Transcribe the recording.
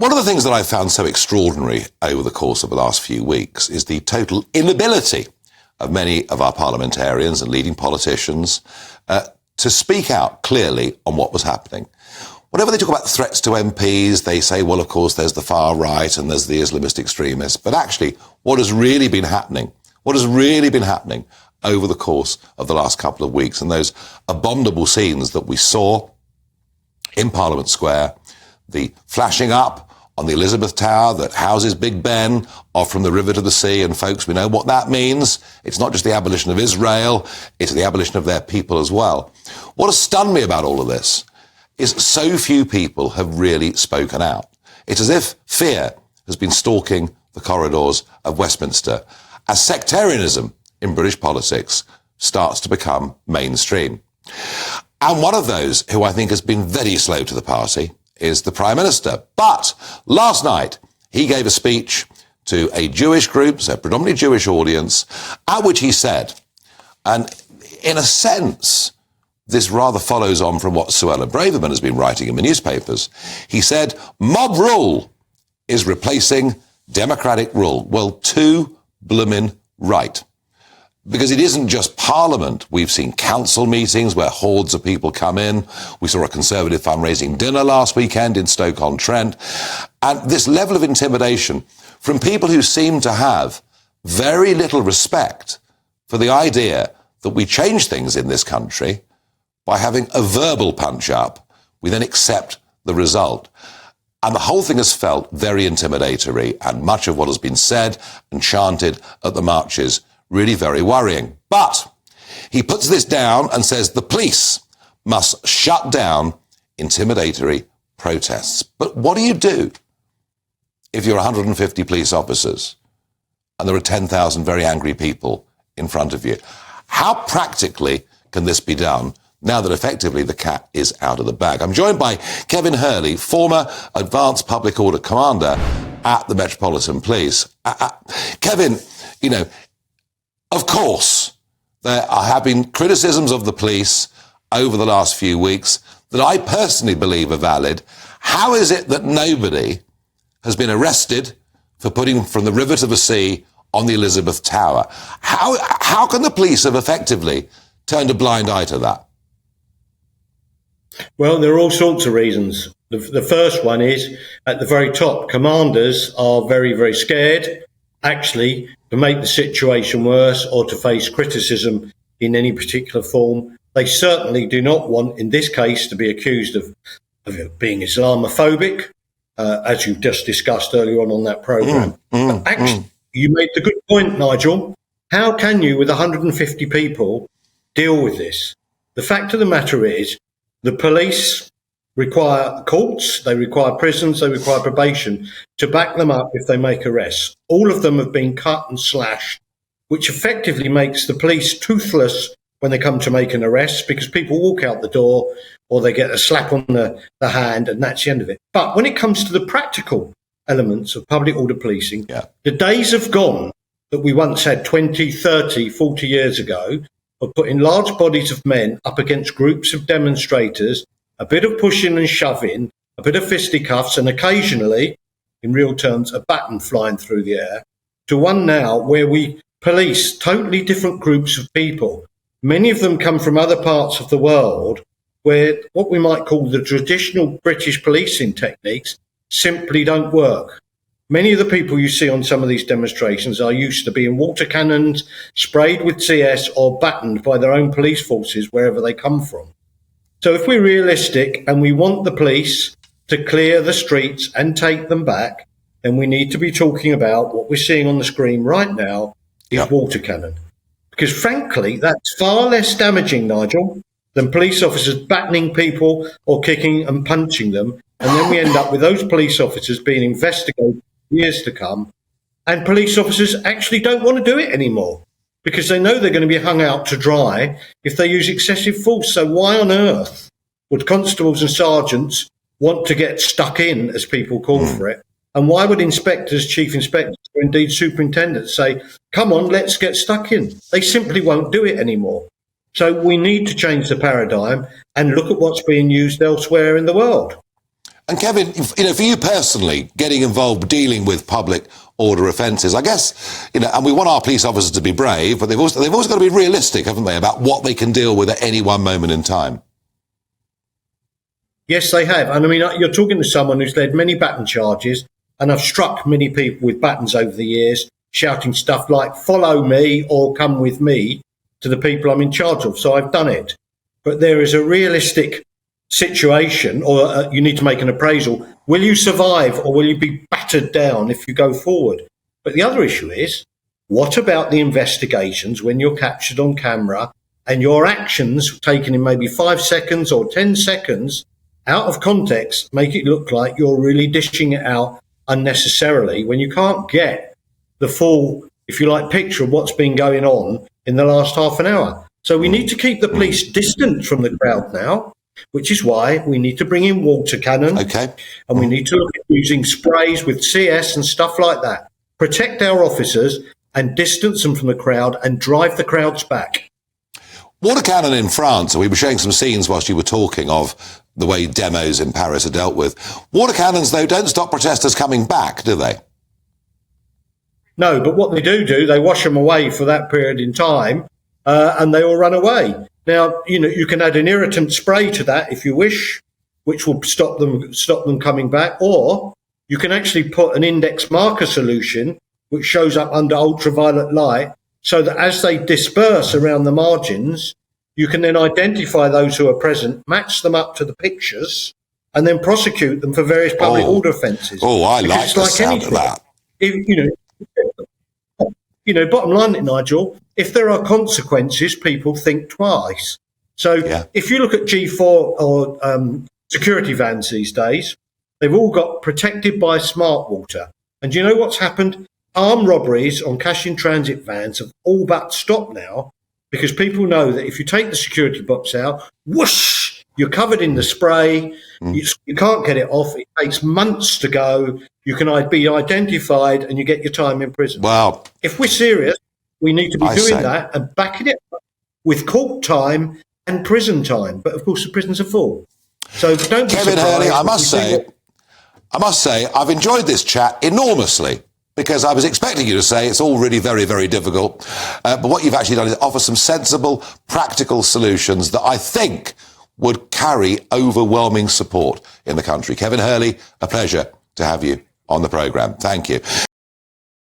One of the things that I found so extraordinary over the course of the last few weeks is the total inability of many of our parliamentarians and leading politicians to speak out clearly on what was happening. Whenever they talk about threats to MPs, they say, well, of course, there's the far right and there's the Islamist extremists. But actually, what has really been happening over the course of the last couple of weeks, and those abominable scenes that we saw in Parliament Square, the flashing up on the Elizabeth Tower that houses Big Ben off from the river to the sea. And folks, we know what that means. It's not just the abolition of Israel, it's the abolition of their people as well. What has stunned me about all of this is so few people have really spoken out. It's as if fear has been stalking the corridors of Westminster as sectarianism in British politics starts to become mainstream. And one of those who I think has been very slow to the party is the Prime Minister. But last night, he gave a speech to a Jewish group, so a predominantly Jewish audience, at which he said, and in a sense, this rather follows on from what Suella Braverman has been writing in the newspapers. He said, mob rule is replacing democratic rule. Well, too bloomin' right. Because it isn't just Parliament. We've seen council meetings where hordes of people come in. We saw a Conservative fundraising dinner last weekend in Stoke-on-Trent. And this level of intimidation from people who seem to have very little respect for the idea that we change things in this country by having a verbal punch-up, we then accept the result. And the whole thing has felt very intimidatory, and much of what has been said and chanted at the marches really very worrying. But he puts this down and says the police must shut down intimidatory protests. But what do you do if you're 150 police officers and there are 10,000 very angry people in front of you? How practically can this be done now that effectively the cat is out of the bag? I'm joined by Kevin Hurley, former Advanced Public Order Commander at the Metropolitan Police. Kevin, you know, of course, there have been criticisms of the police over the last few weeks that I personally believe are valid. How is it that nobody has been arrested for putting from the river to the sea on the Elizabeth Tower? How can the police have effectively turned a blind eye to that? Well, there are all sorts of reasons. The first one is, at the very top, commanders are very, very scared, actually, to make the situation worse or to face criticism in any particular form. They certainly do not want, in this case, to be accused of being Islamophobic, as you've just discussed earlier on that programme. But actually, you made the good point, Nigel. How can you, with 150 people, deal with this? The fact of the matter is, the police require courts, they require prisons, they require probation to back them up if they make arrests. All of them have been cut and slashed, which effectively makes the police toothless when they come to make an arrest, because people walk out the door or they get a slap on the hand and that's the end of it. But when it comes to the practical elements of public order policing, the days have gone that we once had 20, 30, 40 years ago of putting large bodies of men up against groups of demonstrators, a bit of pushing and shoving, a bit of fisticuffs, and occasionally, in real terms, a baton flying through the air, to one now where we police totally different groups of people. Many of them come from other parts of the world where what we might call the traditional British policing techniques simply don't work. Many of the people you see on some of these demonstrations are used to being water cannons, sprayed with CS, or battened by their own police forces wherever they come from. So if we're realistic and we want the police to clear the streets and take them back, then we need to be talking about what we're seeing on the screen right now is water cannon. Because frankly, that's far less damaging, Nigel, than police officers battening people or kicking and punching them. And then we end up with those police officers being investigated years to come. And police officers actually don't want to do it anymore because they know they're going to be hung out to dry if they use excessive force. So why on earth would constables and sergeants want to get stuck in, as people call for it? And why would inspectors, chief inspectors, or indeed superintendents say, come on, let's get stuck in? They simply won't do it anymore. So we need to change the paradigm and look at what's being used elsewhere in the world. And Kevin, for you personally, getting involved, dealing with public order offences, I guess, and we want our police officers to be brave, but they've also got to be realistic, haven't they, about what they can deal with at any one moment in time. Yes, they have. And I mean, you're talking to someone who's led many baton charges, and I've struck many people with batons over the years, shouting stuff like, follow me or come with me to the people I'm in charge of. So I've done it. But there is a realistic situation, or you need to make an appraisal. Will you survive, or will you be battered down if you go forward? But the other issue is, what about the investigations when you're captured on camera and your actions taken in maybe 5 seconds or 10 seconds out of context make it look like you're really dishing it out unnecessarily when you can't get the full, if you like, picture of what's been going on in the last half an hour? So we need to keep the police distant from the crowd now, which is why we need to bring in water cannon. Okay. And we need to look at using sprays with CS and stuff like that. Protect our officers and distance them from the crowd and drive the crowds back. Water cannon in France, we were showing some scenes whilst you were talking of the way demos in Paris are dealt with. Water cannons, though, don't stop protesters coming back, do they? No, but what they do, they wash them away for that period in time, and they all run away. Now, you can add an irritant spray to that if you wish, which will stop them coming back, or you can actually put an index marker solution which shows up under ultraviolet light, so that as they disperse around the margins, you can then identify those who are present, match them up to the pictures, and then prosecute them for various public order offences. Oh, I like the sound of that. Bottom line, Nigel, if there are consequences, people think twice. So if you look at G4 or security vans these days, they've all got protected by smart water. And do you know what's happened? Armed robberies on cash-in-transit vans have all but stopped now, because people know that if you take the security box out, whoosh, you're covered in the spray, you can't get it off, it takes months to go, you can be identified, and you get your time in prison. Well, if we're serious, we need to be doing that and backing it up with court time and prison time. But of course, the prisons are full. So don't be Kevin surprised. Hurley, I must say, I've enjoyed this chat enormously, because I was expecting you to say it's all really very, very difficult. But what you've actually done is offer some sensible, practical solutions that I think would carry overwhelming support in the country. Kevin Hurley, a pleasure to have you on the programme. Thank you.